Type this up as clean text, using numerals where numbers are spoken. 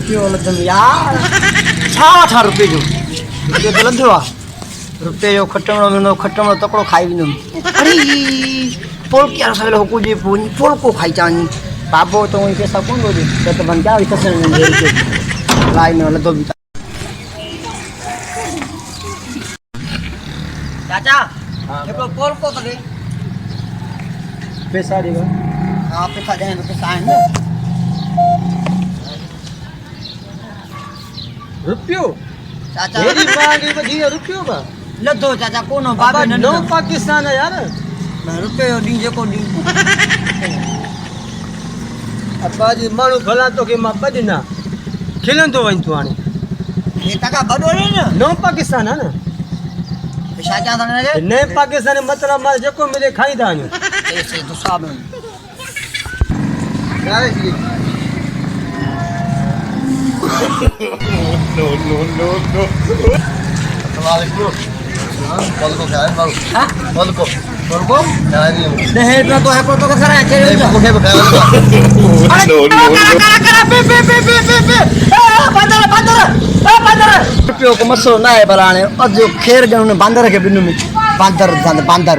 क्यों लदम यार छा रुपये जो ये गलत हुआ रुपये जो खटमड़ो तकड़ो खाई विनो अरे पोल क्या रसायन हो कुछ पोल को खाई चानी बाबो तो उनके सब कौन बोले तो बन क्या इतना से लाइन वाला तो भी चाचा ये पोल को तो दे पैसा देगा हाँ पैसा देने तो पैसा है ना रुपयो चाचा मेरी मांगी बधी रुपयो बा लदो चाचा कोनो बाबे न नो पाकिस्तान है यार मैं रुपयो दी जेको दी अपाजी मानु भला तो के मा बदना खिलंदो वइन तू आने ये तका बडो रे न नो पाकिस्तान है ना चाचा तने रे ने पाकिस्तान मतलब मार जेको मिले खाई दानु ऐसे तो सब यार जी No. Assalamualaikum. Walau kaya baru. Hah? Walau ya ini. Deh itu to है फोटो का सारा है Aku kaya No. बंदर रुपयो को मसो ना है बलाने और जो खेर गन बंदर के बिनु में बंदर